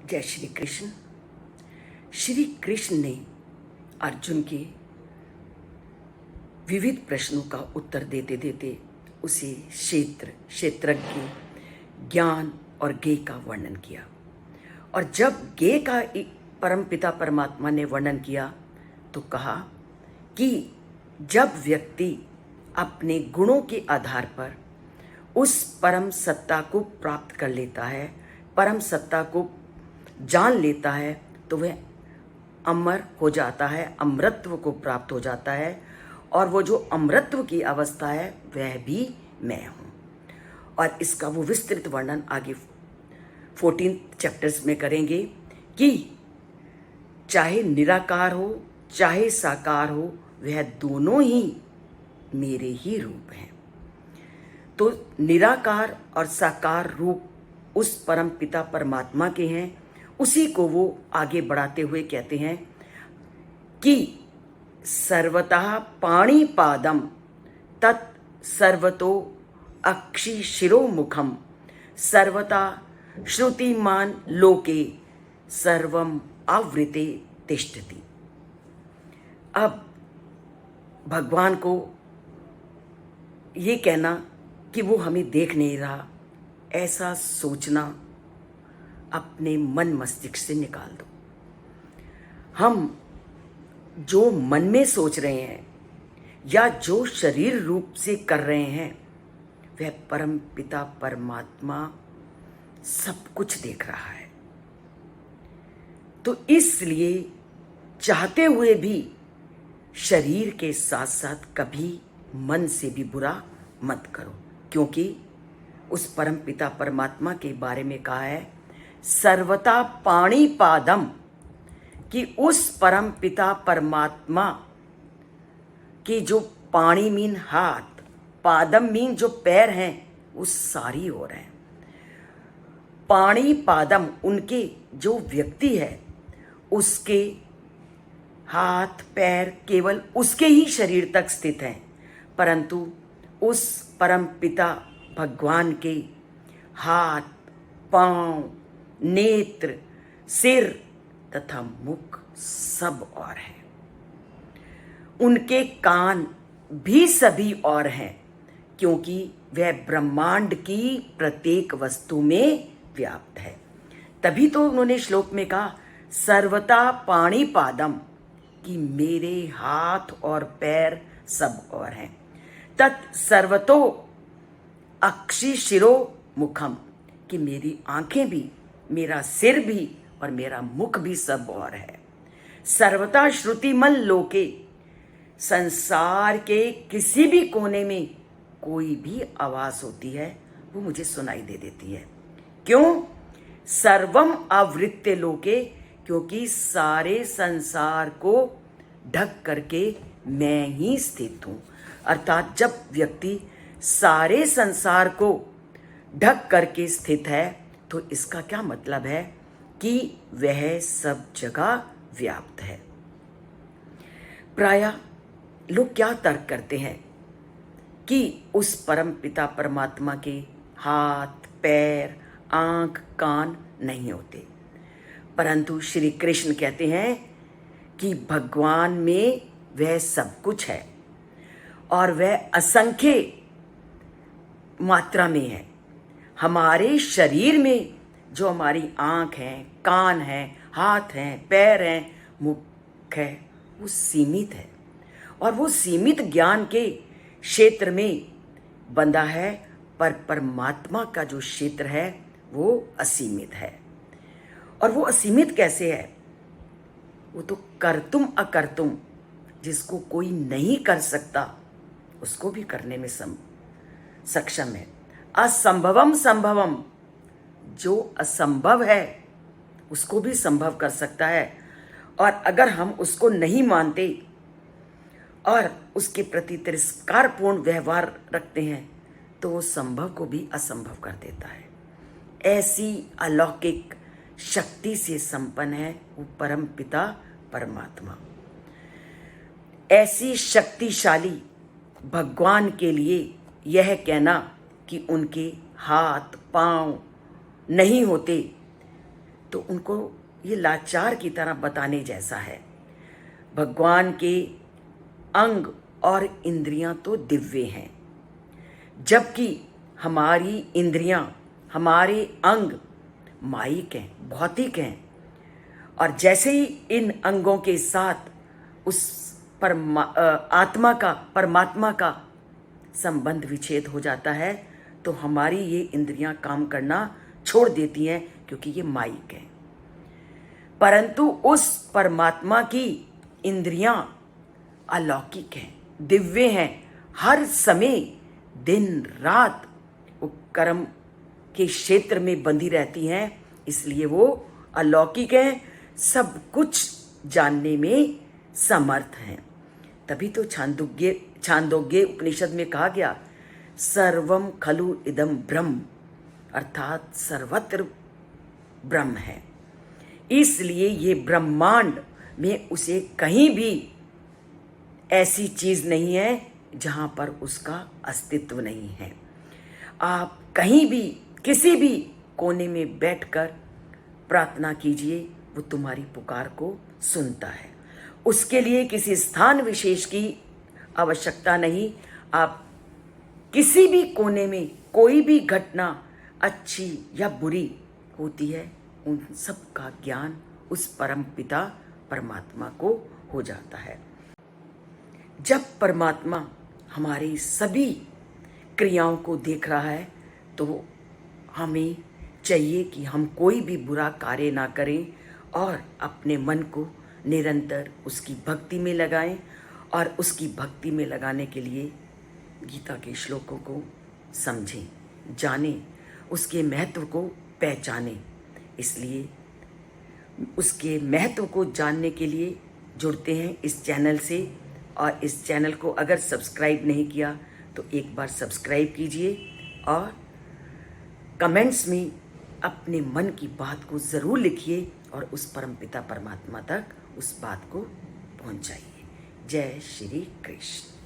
जय श्री कृष्ण। श्री कृष्ण ने अर्जुन के विविध प्रश्नों का उत्तर देते देते उसे क्षेत्रज्ञ, ज्ञान और ज्ञेय का वर्णन किया। और जब ज्ञेय का परमपिता परमात्मा ने वर्णन किया तो कहा कि जब व्यक्ति अपने गुणों के आधार पर उस परम सत्ता को प्राप्त कर लेता है, परम सत्ता को जान लेता है, तो वह अमर हो जाता है, अमरत्व को प्राप्त हो जाता है। और वो जो अमरत्व की अवस्था है वह भी मैं हूँ। और इसका वो विस्तृत वर्णन आगे 14 चैप्टर्स में करेंगे कि चाहे निराकार हो चाहे साकार हो, वह दोनों ही मेरे ही रूप हैं। तो निराकार और साकार रूप उस परम पिता परमात्मा के हैं। उसी को वो आगे बढ़ाते हुए कहते हैं कि सर्वतः पाणिपादम तत् सर्वतो अक्षि शिरोमुखम सर्वता श्रुतिमान लोके सर्वम आवृते तिष्ठति। अब भगवान को ये कहना कि वो हमें देख नहीं रहा, ऐसा सोचना अपने मन मस्तिष्क से निकाल दो। हम जो मन में सोच रहे हैं या जो शरीर रूप से कर रहे हैं, वह परम पिता परमात्मा सब कुछ देख रहा है। तो इसलिए चाहते हुए भी शरीर के साथ साथ कभी मन से भी बुरा मत करो, क्योंकि उस परम पिता परमात्मा के बारे में कहा है सर्वता पाणिपादम, कि उस परम पिता परमात्मा की जो पाणी मीन हाथ, पादम मीन जो पैर हैं, वो सारी हो रहे हैं। पाणिपादम उनके जो व्यक्ति है उसके हाथ पैर केवल उसके ही शरीर तक स्थित हैं, परंतु उस परम पिता भगवान के हाथ, पांव, नेत्र, सिर तथा मुख सब और हैं। उनके कान भी सभी और हैं, क्योंकि वह ब्रह्मांड की प्रत्येक वस्तु में व्याप्त है। तभी तो उन्होंने श्लोक में कहा सर्वता पाणिपादम, कि मेरे हाथ और पैर सब और हैं। तत् सर्वतो अक्षि शिरो मुखम, कि मेरी आंखें भी, मेरा सिर भी और मेरा मुख भी सब और है। सर्वता श्रुतिमल लोके, संसार के किसी भी कोने में कोई भी आवाज होती है वो मुझे सुनाई दे देती है। क्यों? सर्वम आवृत्य लोके, क्योंकि सारे संसार को ढक करके मैं ही स्थित हूं। अर्थात जब व्यक्ति सारे संसार को ढक करके स्थित है तो इसका क्या मतलब है कि वह सब जगह व्याप्त है। प्रायः लोग क्या तर्क करते हैं कि उस परम पिता परमात्मा के हाथ पैर आंख कान नहीं होते, परंतु श्री कृष्ण कहते हैं कि भगवान में वह सब कुछ है और वह असंख्य मात्रा में है। हमारे शरीर में जो हमारी आंख है, कान है, हाथ हैं, पैर हैं, मुख है, वो सीमित है और वो सीमित ज्ञान के क्षेत्र में बंधा है, पर परमात्मा का जो क्षेत्र है वो असीमित है। और वो असीमित कैसे है? वो तो कर्तुम अकर्तुम, जिसको कोई नहीं कर सकता उसको भी करने में सक्षम है। असंभवम संभवम, जो असंभव है उसको भी संभव कर सकता है। और अगर हम उसको नहीं मानते और उसके प्रति तिरस्कारपूर्ण व्यवहार रखते हैं तो वो संभव को भी असंभव कर देता है। ऐसी अलौकिक शक्ति से संपन्न है वो परम पिता परमात्मा। ऐसी शक्तिशाली भगवान के लिए यह कहना कि उनके हाथ पांव नहीं होते, तो उनको ये लाचार की तरह बताने जैसा है। भगवान के अंग और इंद्रियां तो दिव्य हैं, जबकि हमारी इंद्रियां, हमारे अंग माइक हैं, भौतिक हैं। और जैसे ही इन अंगों के साथ उस परमात्मा का संबंध विच्छेद हो जाता है, तो हमारी ये इंद्रियां काम करना छोड़ देती हैं, क्योंकि ये माइक है। परंतु उस परमात्मा की इंद्रियां अलौकिक हैं, दिव्य हैं, हर समय दिन रात वो कर्म के क्षेत्र में बंधी रहती हैं, इसलिए वो अलौकिक हैं, सब कुछ जानने में समर्थ हैं। तभी तो छांदोग्य उपनिषद में कहा गया, सर्वम खलु इदम ब्रह्म, अर्थात सर्वत्र ब्रह्म है। इसलिए ये ब्रह्मांड में उसे कहीं भी ऐसी चीज नहीं है जहां पर उसका अस्तित्व नहीं है। आप कहीं भी किसी भी कोने में बैठकर प्रार्थना कीजिए, वो तुम्हारी पुकार को सुनता है। उसके लिए किसी स्थान विशेष की आवश्यकता नहीं। आप किसी भी कोने में कोई भी घटना अच्छी या बुरी होती है, उन सब का ज्ञान उस परम पिता परमात्मा को हो जाता है। जब परमात्मा हमारी सभी क्रियाओं को देख रहा है, तो हमें चाहिए कि हम कोई भी बुरा कार्य ना करें और अपने मन को निरंतर उसकी भक्ति में लगाएं। और उसकी भक्ति में लगाने के लिए गीता के श्लोकों को समझें, जानें, उसके महत्व को पहचानें। इसलिए उसके महत्व को जानने के लिए जुड़ते हैं इस चैनल से। और इस चैनल को अगर सब्सक्राइब नहीं किया तो एक बार सब्सक्राइब कीजिए और कमेंट्स में अपने मन की बात को ज़रूर लिखिए और उस परमपिता परमात्मा तक उस बात को पहुंचाइए। जय श्री कृष्ण।